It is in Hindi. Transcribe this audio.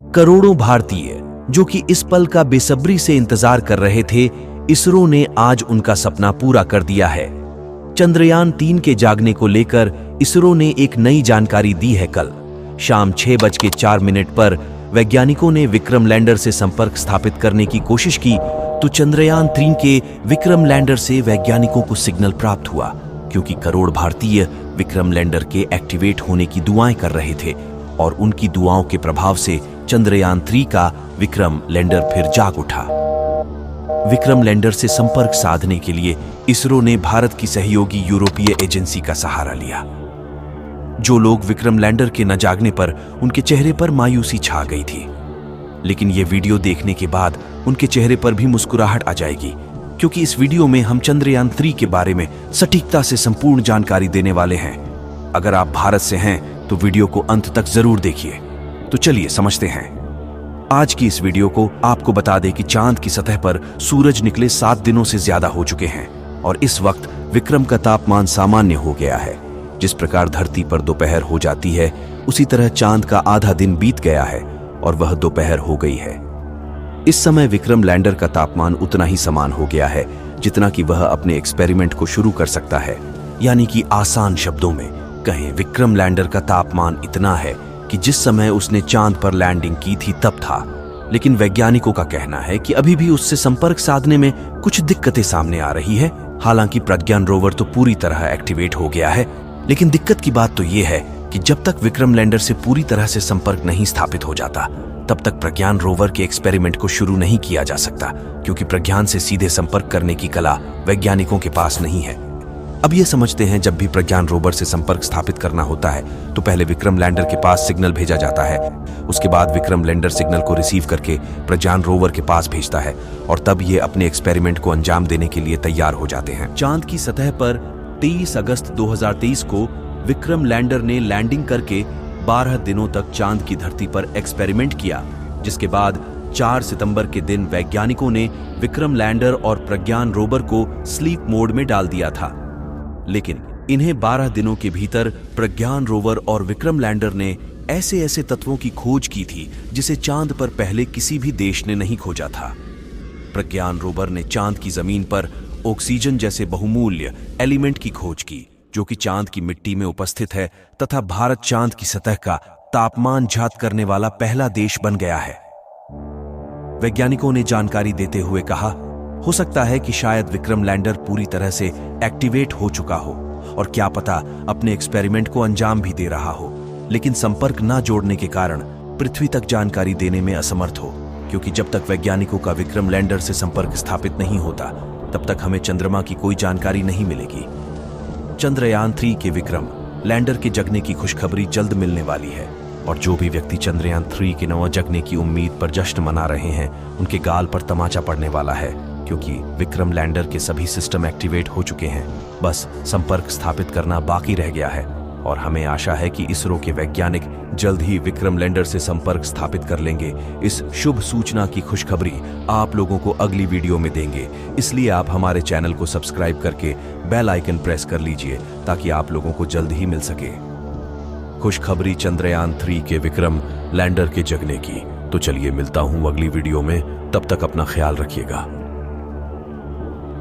करोड़ों भारतीय जो कि इस पल का बेसब्री से इंतजार कर रहे थे, इसरो ने आज उनका सपना पूरा कर दिया है। चंद्रयान 3 के जागने को लेकर इसरो ने एक नई जानकारी दी है। कल शाम 6:04 पर वैज्ञानिकों ने विक्रम लैंडर से संपर्क स्थापित करने की कोशिश की तो चंद्रयान 3 के विक्रम लैंडर से वैज्ञानिकों को सिग्नल प्राप्त हुआ, क्योंकि करोड़ भारतीय विक्रम लैंडर के एक्टिवेट होने की दुआएं कर रहे थे और उनकी दुआओं के प्रभाव से चंद्रयान 3 का विक्रम लैंडर फिर जाग उठा। विक्रम लैंडर से संपर्क साधने के लिए इसरो ने भारत की सहयोगी यूरोपीय एजेंसी का सहारा लिया। जो लोग विक्रम लैंडर के न जागने पर उनके चेहरे पर मायूसी छा गई थी, लेकिन ये वीडियो देखने के बाद उनके चेहरे पर भी मुस्कुराहट आ जाएगी, क्योंकि इस वीडियो में हम चंद्रयान 3 के बारे में सटीकता से संपूर्ण जानकारी देने वाले हैं। अगर आप भारत से हैं तो वीडियो को अंत तक जरूर देखिए। तो चलिए समझते हैं। आज की इस वीडियो को आपको बता दें कि चांद की सतह पर सूरज निकले 7 दिनों से ज्यादा हो चुके हैं और इस वक्त विक्रम का तापमान सामान्य हो गया है। जिस प्रकार धरती पर दोपहर हो जाती है, उसी तरह चांद का आधा दिन बीत गया है और वह दोपहर हो गई है। इस समय विक्रम लैंडर का तापमान उतना ही समान हो गया है जितना कि वह अपने एक्सपेरिमेंट को शुरू कर सकता है। यानी कि आसान शब्दों में कहें, विक्रम लैंडर का तापमान इतना है कि जिस समय उसने चांद पर लैंडिंग की थी तब था। लेकिन वैज्ञानिकों का कहना है कि अभी भी उससे संपर्क साधने में कुछ दिक्कतें सामने आ रही है। हालांकि प्रज्ञान रोवर तो पूरी तरह एक्टिवेट हो गया है, लेकिन दिक्कत की बात तो यह है कि जब तक विक्रम लैंडर से पूरी तरह से संपर्क नहीं स्थापित हो जाता, तब तक प्रज्ञान रोवर के एक्सपेरिमेंट को शुरू नहीं किया जा सकता, क्योंकि प्रज्ञान से सीधे संपर्क करने की कला वैज्ञानिकों के पास नहीं है। अब ये समझते हैं, जब भी प्रज्ञान रोवर से संपर्क स्थापित करना होता है तो पहले विक्रम लैंडर के पास सिग्नल भेजा जाता है। उसके बाद विक्रम लैंडर सिग्नल को रिसीव करके प्रज्ञान रोवर के पास भेजता है और तब ये अपने एक्सपेरिमेंट को अंजाम देने के लिए तैयार हो जाते हैं। चांद की सतह पर 23 अगस्त 2023 को विक्रम लैंडर ने लैंडिंग करके 12 दिनों तक चांद की धरती पर एक्सपेरिमेंट किया, जिसके बाद 4 सितंबर के दिन वैज्ञानिकों ने विक्रम लैंडर और प्रज्ञान रोवर को स्लीप मोड में डाल दिया था। लेकिन इन्हें 12 दिनों के भीतर प्रज्ञान रोवर और विक्रम लैंडर ने ऐसे ऐसे तत्वों की खोज की थी जिसे चांद पर पहले किसी भी देश ने नहीं खोजा था। प्रज्ञान रोवर ने चांद की जमीन पर ऑक्सीजन जैसे बहुमूल्य एलिमेंट की खोज की, जो कि चांद की मिट्टी में उपस्थित है, तथा भारत चांद की सतह का तापमान जांच करने वाला पहला देश बन गया है। वैज्ञानिकों ने जानकारी देते हुए कहा, हो सकता है कि शायद विक्रम लैंडर पूरी तरह से एक्टिवेट हो चुका हो और क्या पता अपने एक्सपेरिमेंट को अंजाम भी दे रहा हो, लेकिन संपर्क न जोड़ने के कारण पृथ्वी तक जानकारी देने में असमर्थ हो, क्योंकि जब तक वैज्ञानिकों का विक्रम लैंडर से संपर्क स्थापित नहीं होता तब तक हमें चंद्रमा की कोई जानकारी नहीं मिलेगी। चंद्रयान 3 के विक्रम लैंडर के जगने की खुशखबरी जल्द मिलने वाली है और जो भी व्यक्ति चंद्रयान 3 के नव जगने की उम्मीद पर जश्न मना रहे हैं, उनके गाल पर तमाचा पड़ने वाला है, क्योंकि विक्रम लैंडर के सभी सिस्टम एक्टिवेट हो चुके हैं। बस संपर्क स्थापित करना बाकी रह गया है और हमें आशा है कि इसरो के वैज्ञानिक जल्द ही विक्रम लैंडर से संपर्क स्थापित कर लेंगे। इस शुभ सूचना की खुशखबरी आप लोगों को अगली वीडियो में देंगे, इसलिए आप हमारे चैनल को सब्सक्राइब करके बेल आइकन प्रेस कर लीजिए ताकि आप लोगों को जल्द ही मिल सके खुशखबरी चंद्रयान 3 के विक्रम लैंडर के जगने की। तो चलिए मिलता हूं अगली वीडियो में, तब तक अपना ख्याल रखिएगा।